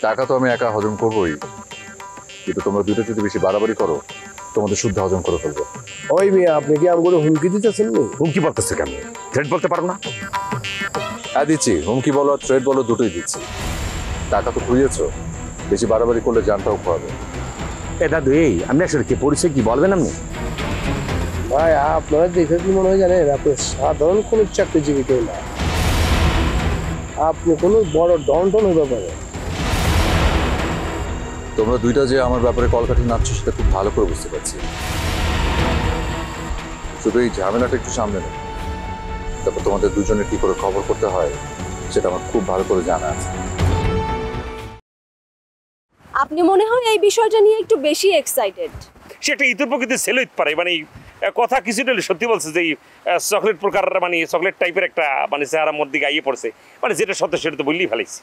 টাকা তো আমি একা হজম করবোই, কিন্তু তোমরা দুটো যদি বেশি বাড়াবাড়ি করো তোমাদের শুদ্ধ হজম করে ফেলবো। ওই মেয়ে, আপনি কি আমাকে হুমকি দিতেছেন? হুমকি বলতেছে কেন? থ্রেট বলতে পারো না? হ্যাঁ দিচ্ছি, হুমকি বলো আর থ্রেট বলো দুটোই দিচ্ছি। টাকা তো খুঁজেছো, বেশি বাড়াবাড়ি করলে জানটাও খোয়াবে। দাদু, এই আপনি আসলে কি পরিচয় কি বলবেন আপনি? ভাই আপনারা দেখে কি মনে হয় জানেন, আপনি সাধারণ কোনো চাকরিজীবী কেউ না, আপনি কোনো বড় ডন হতে পারে। তোমরা দুইটা যে আমার ব্যাপারে কলকাঠি নাচছো সেটা খুব ভালো করে বুঝতে পারছি। শুধু এই ঝামেলাটা একটু সামনে নেই, তারপর তোমাদের দুজনের কি করে খবর করতে হয় সেটা আমার খুব ভালো করে জানা আছে। আপনি মনে হয় এই বিষয়টা নিয়ে একটু বেশি এক্সাইটেড। সে একটা ইতর প্রকৃতির ছেলে হইতে পারে, মানে কথা কিছুটা সত্যি বলছে যে চকলেট প্রকার, মানে চকলেট টাইপের একটা মানে চেহারার মধ্যে গাইয়ে পড়ছে, মানে যেটা সত্য সেটা তো বললেই ফেলাইছি।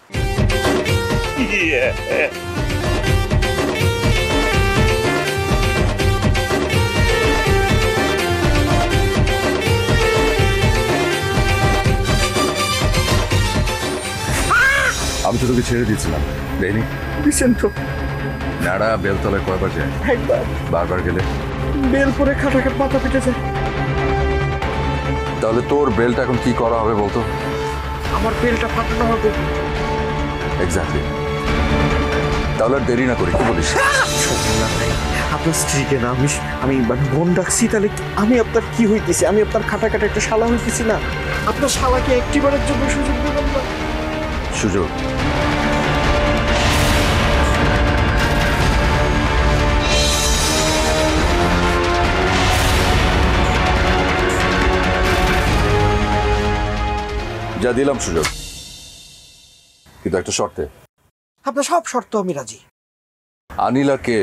আমি তো তোকে ছেড়ে দিয়েছিলাম, দেয়নি? তো নাড়া বেলতলায় কয়বার যায়? একবার। বারবার গেলে বেল করে খাটাখাট মাথা ফেটে যায়। তাহলে তোর বেলটা এখন কি করা হবে বলতো? আমার বেলটা ফাটানো হবে। এক্স্যাক্টলি। তাহলে আর দেরি না করি, কি বলিস? আপনার স্ত্রীকে না আমি মানে বোন ডাকছি, তাহলে আমি আপনার কি হইতেছি? আমি আপনার খাটাখাটা একটা শালা হইতেছি না? আপনার শালাকে একটিবারের জন্য সুযোগ দেবেন না? সুযোগ? যা দিলাম সুযোগ, কিন্তু একটা শর্তে। আপনার সব শর্ত আমি রাজি। আনিলা কে,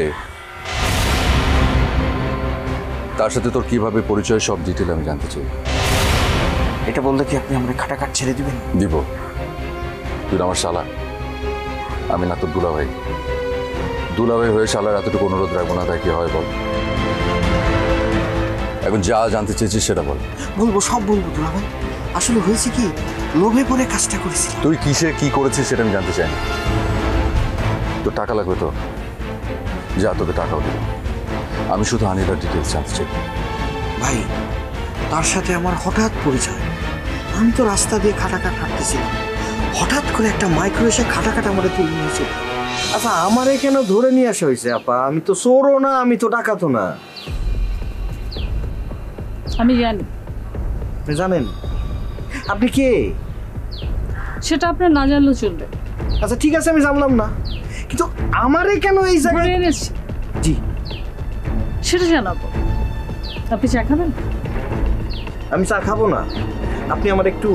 তার সাথে তোর কিভাবে পরিচয় সব ডিটেল আমি জানতে চাই। এটা বললে কি আপনি আমার খাটাখাট ছেড়ে দিবেন? দিব। তুই আমার শালা, আমি না তোর দুলাভাই। দুলাভাই হয়ে শালার এতটুকু অনুরোধ রাখবো না, তাই কি হয় বল? এখন যা জানতে চেয়েছিস সেটা বল। বলবো, সব বলবো দুলাভাই। আসলে হয়েছে কি, লোভে পড়ে কাজটা করেছি। তুই কিসে কি করেছিস সেটা আমি জানতে চাই না। তোর টাকা লাগবে তো যা, তোকে টাকাও দিব। আমি শুধু আনিলার ডিটেলস জানতে চাই। ভাই, তার সাথে আমার হঠাৎ পরিচয়। আমি তো রাস্তা দিয়ে খাটাখাট হাঁটতেছিলাম, হঠাৎ করে একটা মাইক্রো এসে খাটাখাট আমাদের তুলে নিয়েছিল। আচ্ছা, আমারে কেন ধরে নিয়ে আসা হয়েছে আপা? আমি তো চোরও না, আমি তো ডাকাতও না। আমি জানি। আপনি জানেন? আপনি কে? সেটা আপনার না জানলেও চলবে। আচ্ছা ঠিক আছে, আমি জানলাম না, কিন্তু আমারে কেন এই জায়গায় এনেছি? জি, সেটা জানাবো। আপনি চা খাবেন? আমি চা খাবো না। আপনি আমার একটু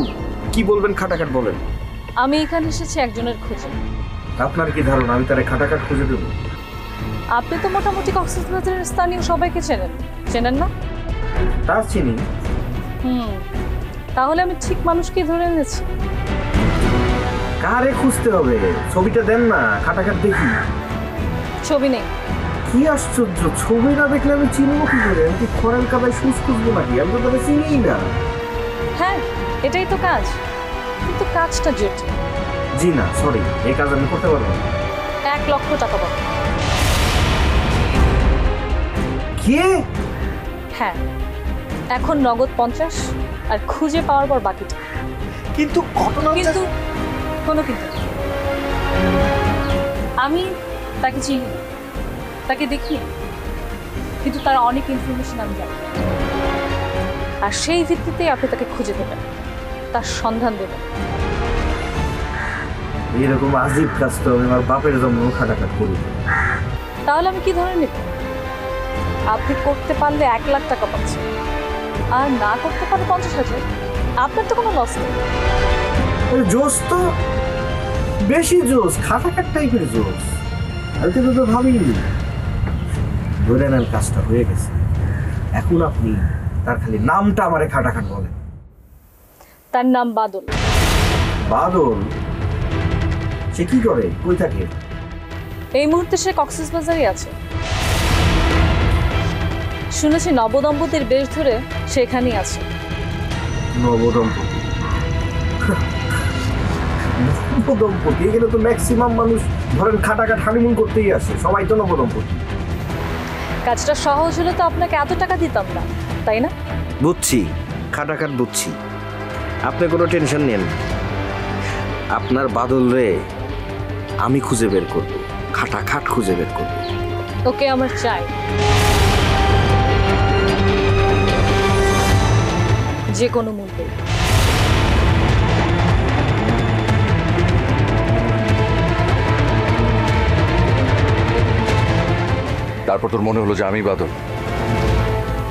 কি বলবেন, খাটাখাট বলেন। আমি এখানে এসেছি একজনের খোঁজে। আপনার কি ধারণা আমি তারে খাটাখাট খুঁজে দেবো? আপনি তো মোটামুটি কক্সবাজারের স্থানীয় সবাইকে চেনেন না? তার চিনি। তাহলে আমি ঠিক মানুষকে ধরে এনেছি। কারে খুঁজতে হবে? ছবিটা দেন না, খাটাখাট দেখি। ছবি নেই। কি আশ্চর্য, ছবি না দেখলে আমি চিনবো কি করে? আমি কি খরাল কাদায় সুচ খুঁজবো নাকি? আমি তো তাদের চিনিই না। হ্যাঁ, এটাই তো কাজ, কিন্তু কাজটা জটিল। জি না, সরি, এই কাজ আমি করতে পারবো না। 1 লক্ষ টাকা পাবো। কে? হ্যাঁ, এখন নগদ 50 আর খুঁজে পাওয়ার পর বাকিটা। কিন্তু ঘটনা কিন্তু কোনো কিন্তু আমি তাকে চিনি না, তাকে দেখি, কিন্তু তার অনেক ইনফরমেশন আমি জানি, আর সেই ভিত্তিতেই আপনি তাকে খুঁজে দেবেন, তার সন্ধান দেবেন। এরকম আজীব কাজ তো আমি আমার বাপের জন্য খাটাখাট করি। তাহলে আমি কি ধরে নেব? আপনি করতে পারলে 1 লাখ টাকা পাচ্ছেন, আর না করতে পারলে 50,000। আপনার তো কোনো লস নেই। জোস তো বেশি জোস, খাটাখাট টাইপের জোস। আমি তো ভাবিনি। ধরে নেন কাজটা হয়ে গেছে, এখন আপনি তার খালি নামটা আমারে খাটাখাট বলেন। তার নাম বাদল। বাদল? সে কি করে, কই থাকে? এই মুহূর্তে সে কক্সবাজারে আছে। শুনেছি নবদম্পতির বেশ ধরে সেখানেই আছে। নবদম্পতি? নবদম্পতি এখানে তো ম্যাক্সিমাম মানুষ ধরেন খাটাখাট হানিমুন করতেই আসে, সবাই তো নবদম্পতি। কাজটা সহজ হলে তো আপনাকে এত টাকা দিতাম না, তাই না? বুঝছি, খাটাখাট বুঝছি। আপনি কোনো টেনশন নেন না, আপনার বাদল রে আমি খুঁজে বের করব, খাটাখাট খুঁজে বের করব। ওকে আমার চাই, যে কোনো মূল্যে। তারপর তোর মনে হলো যে আমি বাদল।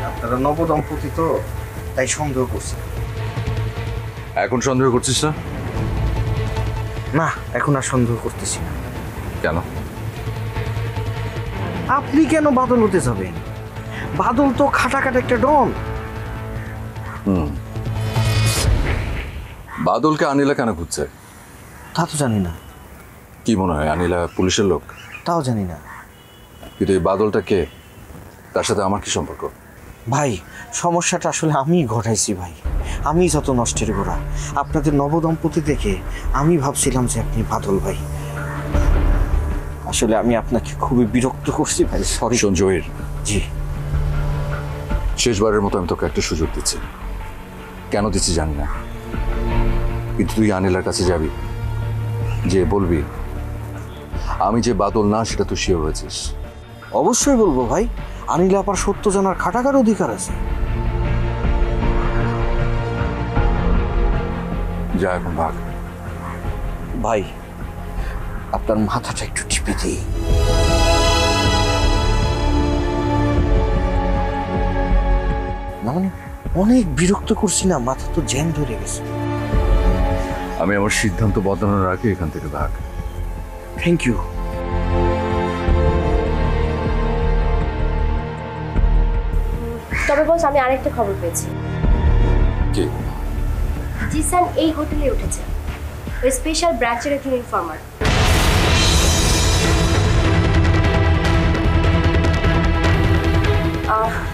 আপনারা নবদম্পতি তো, তাই সন্দেহ করছি। এখন সন্দেহ করছিস না? না, এখন আর সন্দেহ করতেছি না। কেন? আপনি কেন বাদল হতে যাবেন? বাদল তো খাটাখাট একটা ডন। বাদলকে আনিলা কেন খুঁজছে? তা তো জানি না। কি মনে হয় আনিলা পুলিশের লোক? তাও জানি না। কিন্তু এই বাদলটা কে? তার সাথে আমার কি সম্পর্ক? ভাই, সমস্যাটা আসলে আমিই ঘটাইছি ভাই। আমি যত নষ্টের গোড়া। আপনাদের নবদম্পতি দেখে আমি ভাবছিলাম যে আপনি বাদল ভাই। আসলে আমি আপনাকে খুবই বিরক্ত করছি ভাই, সরি। সঞ্জয়ের, জি। শেষবারের মতো আমি তোকে একটা সুযোগ দিচ্ছি। কেন দিচ্ছি জানি না, কিন্তু তুই আনিলার কাছে যাবি, যে বলবি আমি যে বাদল না সেটা তুই শিওর হয়েছিস। অবশ্যই বলবো ভাই, আনিলা আপার সত্য জানার খাটাখাট অধিকার আছে। যা এখন ভাগ। ভাই, আপনার মাথাটা একটু টিপে দিই। না মানে অনেক বিরক্ত করছি না, মাথা তো জ্যাম ধরে গেছে। আমি আমার সিদ্ধান্ত বদলানোর আগে এখান থেকে ভাগ। Thank you. তবে বস, আমি আরেকটা খবর পেয়েছি। কি? জিসান এই হোটেলে উঠেছে, ওই স্পেশাল ব্রাঞ্চের একজন ইনফর্মার।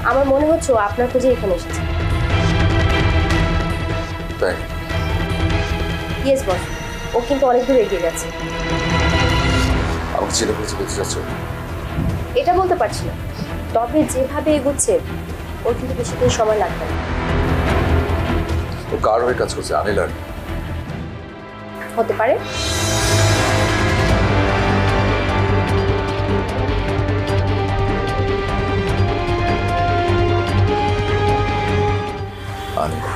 আমার মনে হচ্ছে ও আপনার খোঁজে এখানে এসেছে। তাই? ইয়েস বস, ও কিন্তু অনেক দূর এগিয়ে গেছে। আমাকে ছেলে খুঁজে পেতে চাচ্ছ? এটা বলতে পারছি না, তবে যেভাবে এগোচ্ছে ওর কিন্তু বেশিক্ষণ সময় লাগবে না। ও কার হয়ে কাজ করছে? আনিলার? হতে পারে। আনিলা।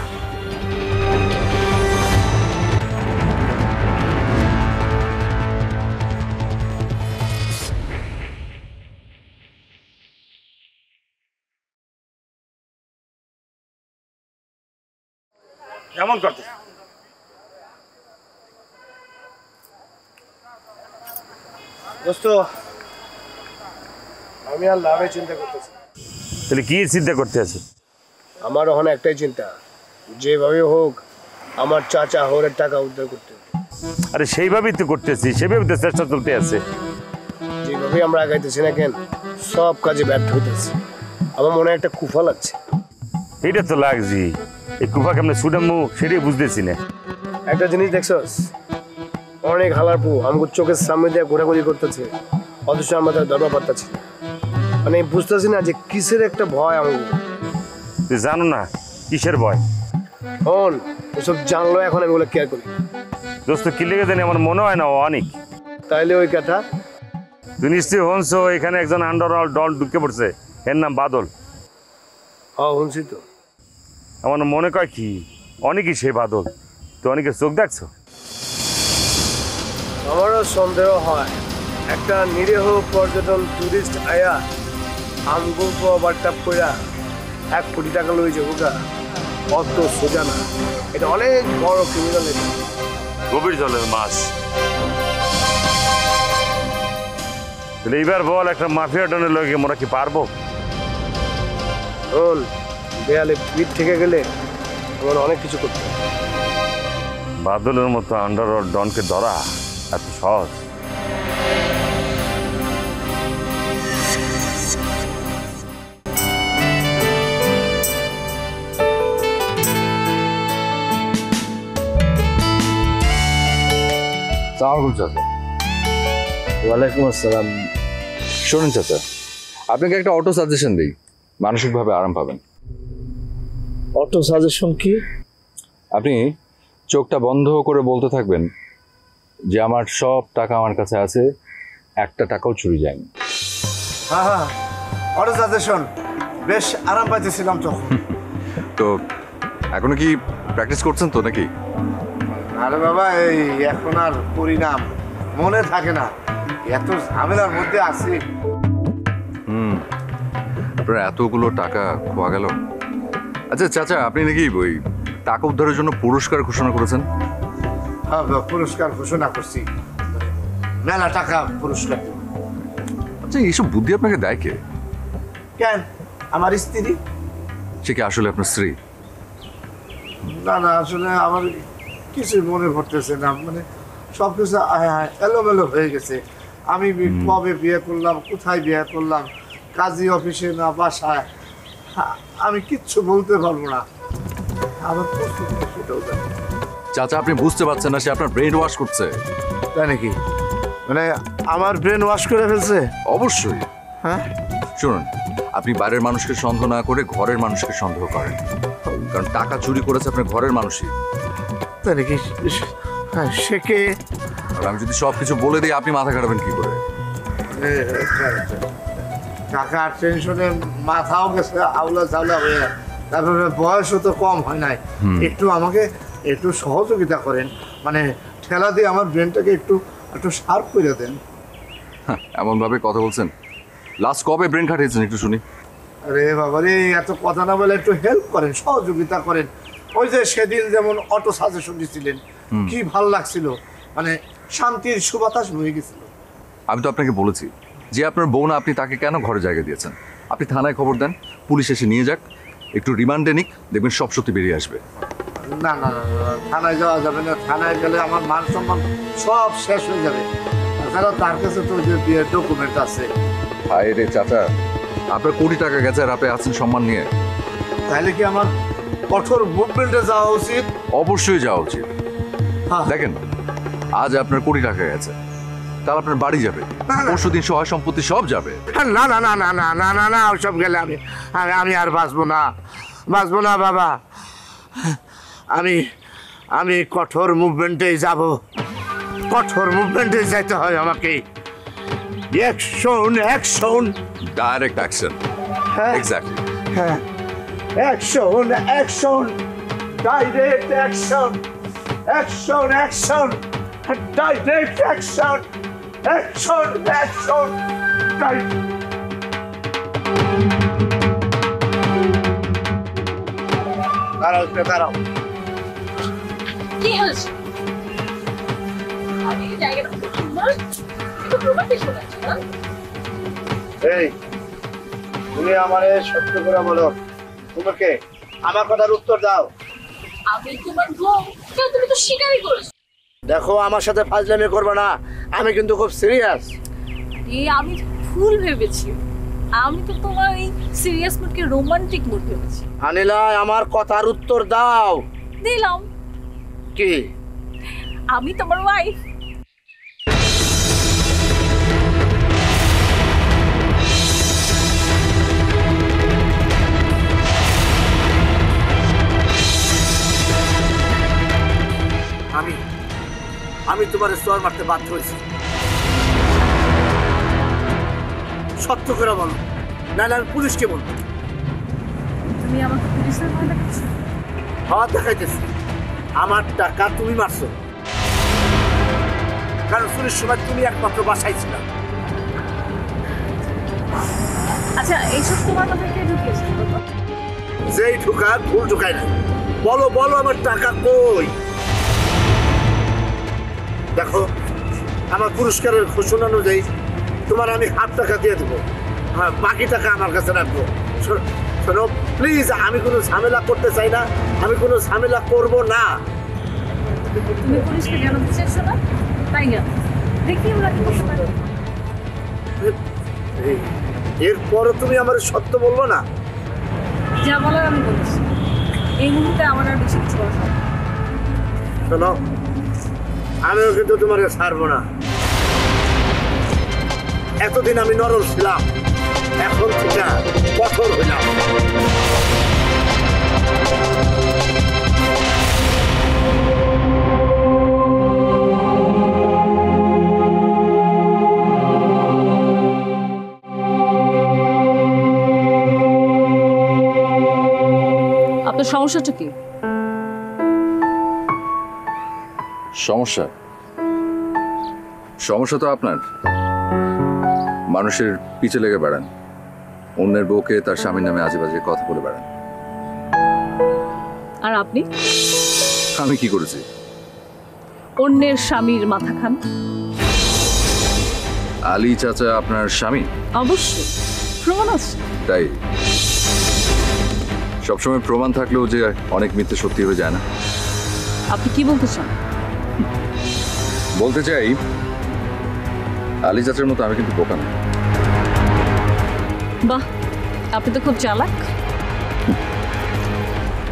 এমন করতে দোস্ত, আমি আর লাভে চিন্তা করতেছি। তাহলে কি চিন্তা করতে আছে? আমার ওখানে একটাই চিন্তা, যেভাবে হোক আমার চাচা হরের টাকা উদ্ধার করতে হবে। আরে সেইভাবেই তো করতেছি, সেভাবে তো চেষ্টা চলতে আছে। যেভাবে আমরা আগাইতেছি না কেন, সব কাজে ব্যর্থ হইতেছি। আমার মনে একটা কুফা লাগছে। এটা তো লাগছি, এই কুফা কেমন সুডামু সেটাই বুঝতেছি না। একটা জিনিস দেখছস, অনেক হালারপু আমাকে চোখের সামনে দিয়ে ঘোরাঘুরি করতেছে, অথচ আমরা তার দরবার পাচ্ছি না। মানে বুঝতেছি না যে কিসের একটা ভয় আমাকে। তুই জানো না কিসের ভয়? হন ওসব জানলো, এখন আমি ওগুলো কেয়ার করি। দোস্ত কি লেগে জানি আমার মনে হয় না ও অনেক। তাইলে ওই কথা তুই নিশ্চয়ই হনছো এখানে একজন আন্ডারওয়ার্ল্ড ডন ঢুকে পড়ছে, এর নাম বাদল। শুনছি তো। আমার মনে কয় কি অনেকই সেই বাদল। তুই অনেকে চোখ দেখছো? আমারও সন্দেহ হয় একটা নিরীহ পর্যটন টুরিস্ট আয়া আমগল্প বার্তাপ কইরা 1 কোটি টাকা লই যাবো গা, অত সোজা না। এটা অনেক বড় ক্রিমিনাল। এটা গভীর জলের মাছ। তাহলে এইবার বল, একটা মাফিয়া ডনের লগে মোরা কি পারবো? শোন, দেয়ালে পিঠ থেকে গেলে আমার অনেক কিছু করতে হবে। বাদলের মতো আন্ডারওয়ার্ল্ড ডনকে ধরা এত সহজ? সালামালাইকুম চাচা। ওয়ালাইকুম আসসালাম। শোনেন চাচা, আপনাকে একটা অটো সাজেশন দিই, মানসিকভাবে আরাম পাবেন। অটো সাজেশন কি? আপনি চোখটা বন্ধ করে বলতে থাকবেন যে আমার সব টাকা আমার কাছে আছে, একটা টাকাও চুরি যায়নি। হ্যাঁ, অটো সাজেশন বেশ আরাম পাইতেছিলাম তো। তো এখনো কি প্র্যাকটিস করছেন তো নাকি? আরে বাবা, এই এখন আর পরিণাম মনে থাকে না, এত ঝামেলার মধ্যে আছি। আপনার এতগুলো টাকা খোয়া গেল। আচ্ছা চাচা, আপনি নাকি ওই টাকা উদ্ধারের জন্য পুরস্কার ঘোষণা করেছেন? হ্যাঁ, পুরস্কার ঘোষণা করছি, মেলা টাকা পুরস্কার দেব। আচ্ছা, এইসব বুদ্ধি আপনাকে দেয় কে? কেন, আমার স্ত্রী। সে কি আসলে আপনার স্ত্রী? না না, আসলে আমার কিছুই মনে পড়তেছে না, মানে সব কিছু এলোমেলো হয়ে গেছে। আমি কবে বিয়ে করলাম, কোথায় বিয়ে করলাম, কাজী অফিসে না বাসায়, আমি কিচ্ছু বলতে পারবো না। আমার প্রস্তুতি সেটাও জানি। চাচা, আপনি বুঝতে পারছেন না, সে আপনার ব্রেন ওয়াশ করছে। তাই নাকি? মানে আমার ব্রেন ওয়াশ করে ফেলছে? অবশ্যই। হ্যাঁ, শুনুন, আপনি বাইরের মানুষকে সন্দেহ না করে ঘরের মানুষকে সন্দেহ করেন, কারণ টাকা চুরি করেছে আপনার ঘরের মানুষই। তাই নাকি? হ্যাঁ, সে কে? আর আমি যদি সব কিছু বলে দিই, আপনি মাথা কাটাবেন কি করে? টাকার টেনশনে মাথাও গেছে আউলা চাউলা হয়ে, তারপরে বয়সও তো কম হয় নাই। একটু আমাকে একটু সহযোগিতা করেন, মানে ঠেলা দিয়ে আমার ব্রেনটাকে একটু একটু শার্প করে দেন। এমন ভাবে কথা বলছেন, লাস্ট কবে ব্রেন খাটিয়েছেন একটু শুনি। আরে বাবা রে, এত কথা না বলে একটু হেল্প করেন, সহযোগিতা করেন। ওই যে সেদিন যেমন অটো সাজেশন দিয়েছিলেন, কি ভাল লাগছিল, মানে শান্তির সুবাতাস হয়ে গেছিল। আমি তো আপনাকে বলেছি যে আপনার বউ না, আপনি তাকে কেন ঘরে জায়গা দিয়েছেন? আপনি থানায় খবর দেন, পুলিশ এসে নিয়ে যাক, একটু রিমান্ডে নিক, দেখবেন সব সত্যি বেরিয়ে আসবে। না না না, থানায় যাওয়া যাবে না, থানায় গেলে আমার মান সম্মান সব শেষ হয়ে যাবে। তাছাড়া তার কাছে তো যে বিয়ের ডকুমেন্ট আছে। হায় রে চাচা, আপনার কোটি টাকা গেছে আর আপনি আছেন সম্মান নিয়ে। তাহলে কি আমার কঠোর মুভমেন্টে যাওয়া উচিত? অবশ্যই যাওয়া উচিত। হ্যাঁ। দেখেন, আজ আপনার কোটি টাকা গেছে, কাল আপনার বাড়ি যাবে, পরশু দিন সহায় সম্পত্তি সব যাবে। না না না না না না না না, ওসব গেলে আমি আর বাঁচবো না, বাঁচবো না বাবা। আমি কঠোর মুভমেন্টেই যাব, কঠোর মুভমেন্টে যাইতে হয় আমাকে। Action, action, direct action. হ্যাঁ এক্স্যাক্টলি। হ্যাঁ, action, action, direct action, action, action, direct action, action, action, দাঁড়াও, দাঁড়াও। কি হয়েছে? আমি এই জায়গাটা খুব সুন্দর, একটু রোমান্টিক শোনাচ্ছে না? এই, তুমি আমারে সত্য করে বলো, তোমাকে আমার কথার উত্তর দাও। আমি তোমার বউ, কেউ তুমি তো স্বীকারই করেছো। দেখো, আমার সাথে ফাজলামি করবে না, আমি কিন্তু খুব সিরিয়াস। আমি ভুল ভেবেছি, আমি তো তোমার এই সিরিয়াস মুডকে রোমান্টিক মুড ভেবেছি। আনিলা, আমার কথার উত্তর দাও। দিলাম, কি? আমি তোমার ওয়াইফ। আমি তোমার স্তর মারতে বাধ্য হয়েছি। সত্য করে বলো, নাহলে আমি পুলিশকে বলবো। তুমি আমাকে পুলিশের ভয় দেখাচ্ছ? হাত দেখাইতেছি, আমার টাকা তুমি মারছো, কারণ চুরির সময় তুমি একমাত্র বাসায় ছিল। আচ্ছা, এইসব তোমার কথা কে ঢুকিয়েছে? যেই ঢুকা ভুল ঢুকাই নাই। বলো বলো, আমার টাকা কই? দেখো, আমার পুরস্কারের ঘোষণা অনুযায়ী তোমার আমি $1,000 দিয়ে দেবো, হ্যাঁ বাকি টাকা আমার কাছে রাখবো। শোনো প্লিজ, আমি কোনো ঝামেলা করতে চাই না, আমি কোনো ঝামেলা করব না। তুমি পুলিশকে জানাতে চাইছো না? তাই না? দেখি ওরা কি করতে পারে। এরপরও তুমি আমার সত্য বলবো না? যা বলার আমি বলছি, এই মুহূর্তে আমার আর বেশি কিছু বলা হবে না। শোনো, আমিও কিন্তু তোমার ছাড়বো না। এতদিন আমি নরম ছিলাম, এখন থেকে কঠোর হইলাম। আপনার সমস্যাটা কি? সমস্যা সমস্যা তো আপনার মানুষের পিছে লেগে বেড়ান, অন্যের বউকে তার স্বামীর নামে আজে বাজে কথা বলে বেড়ান। আর আপনি আমি কি করেছি? অন্যের স্বামীর মাথা খান। আলী চাচা আপনার স্বামী? অবশ্যই, প্রমাণ আছে। তাই সবসময় প্রমাণ থাকলেও যে অনেক মিথ্যে সত্যি হয়ে যায় না। আপনি কি বলতে চান? বলতে চাই, আলী চাচার মতো আমি কিন্তু বোকা না। বাহ, আপনি তো খুব চালাক।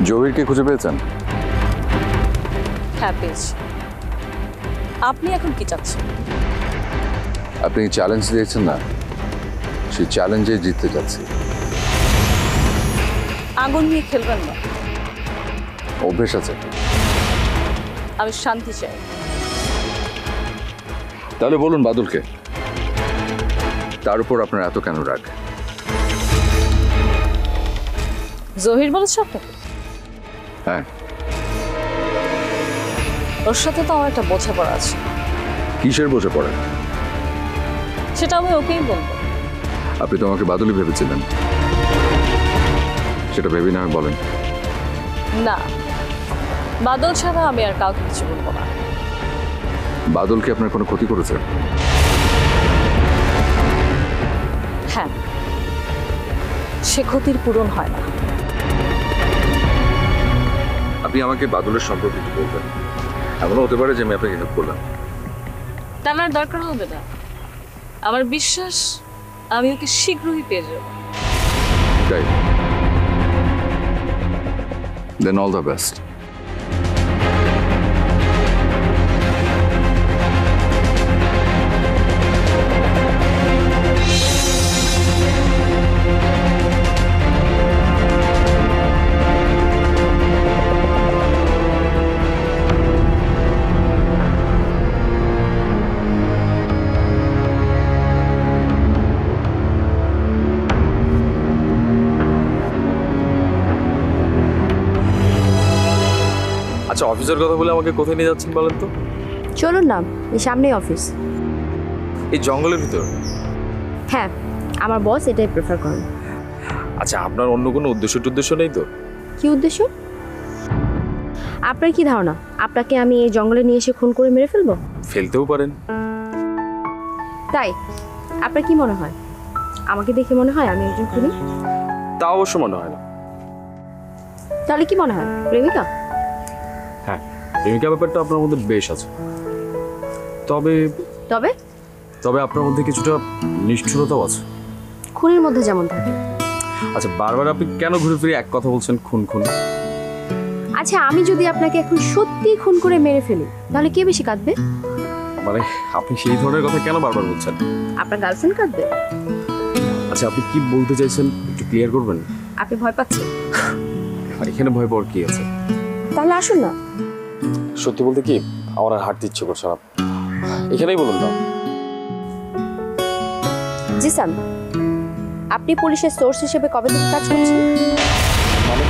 জহিরকে খুঁজে পেয়েছেন? হ্যাঁ, পেয়েছি। আপনি এখন কি চাচ্ছেন? আপনি চ্যালেঞ্জ দিয়েছেন না, সেই চ্যালেঞ্জে জিততে যাচ্ছি। আগুন নিয়ে খেলবেন না। অভ্যেস আছে। আমি শান্তি চাই। তাহলে বলুন বাদলকে, তার উপর আপনার এত কেন রাগ? জহির বলেছে আপনাকে? হ্যাঁ। ওর সাথে তো আমার একটা বোঝাপড়া আছে। কিসের বোঝা পড়ে? সেটা আমি ওকেই বলবো। আপনি তো আমাকে বাদলই ভেবেছিলেন, সেটা ভেবে না বলেন। না, বাদল ছাড়া আমি আর কাউকে কিছু বলবো না। বাদল কি আপনার কোনো ক্ষতি করেছে? হ্যাঁ, সে ক্ষতির পূরণ হয় না। আপনি আমাকে বাদলের সম্পর্কে কিছু বলবেন। এমনও হতে পারে যে আমি আপনাকে হেল্প করলাম। তার আর দরকার হবে না। আমার বিশ্বাস আমি ওকে শীঘ্রই পেয়ে যাব। তাই দেন অল দ্য বেস্ট। আচ্ছা, অফিসের কথা বলে আমাকে কোথায় নিয়ে যাচ্ছেন বলেন তো? চলুন না, এই সামনেই অফিস। এই জঙ্গলের ভিতর? হ্যাঁ, আমার বস এটাই প্রেফার করেন। আচ্ছা, আপনার অন্য কোনো উদ্দেশ্য নেই তো? কি উদ্দেশ্য? আপনার কি ধারণা আপনাকে আমি এই জঙ্গলে নিয়ে এসে খুন করে মেরে ফেলবো? ফেলতেও পারেন। তাই আপনার কি মনে হয়? আমাকে দেখে মনে হয় আমি একজন খুনি? তা অবশ্য মনে হয় না। তাহলে কি মনে হয়? প্রেমিকা? হ্যাঁ, প্রেমিকা ব্যাপারটা আপনার মধ্যে বেশ আছে। তবে তবে তবে আপনার মধ্যে কিছুটা নিষ্ঠুরতাও আছে। খুনির মধ্যে যেমন থাকে। আচ্ছা, বারবার আপনি কেন ঘুরে ফিরে এক কথা বলছেন, খুন খুন? আচ্ছা, আমি যদি আপনাকে এখন সত্যি খুন করে মেরে ফেলি তাহলে কে বেশি কাঁদবে? মানে আপনি সেই ধরনের কথা কেন বারবার বলছেন? আপনার গার্লফ্রেন্ড কাঁদবে। আচ্ছা, আপনি কি বলতে চাইছেন একটু ক্লিয়ার করবেন? আপনি ভয় পাচ্ছেন? আর এখানে ভয় পাওয়ার কি আছে? তাহলে আসুন না। সত্যি বলতে কি, আমার আর হাঁটতে ইচ্ছে করছে না। এখানেই বলুন না। জি স্যার, আপনি পুলিশের সোর্স হিসেবে কবে থেকে কাজ করছেন? মানে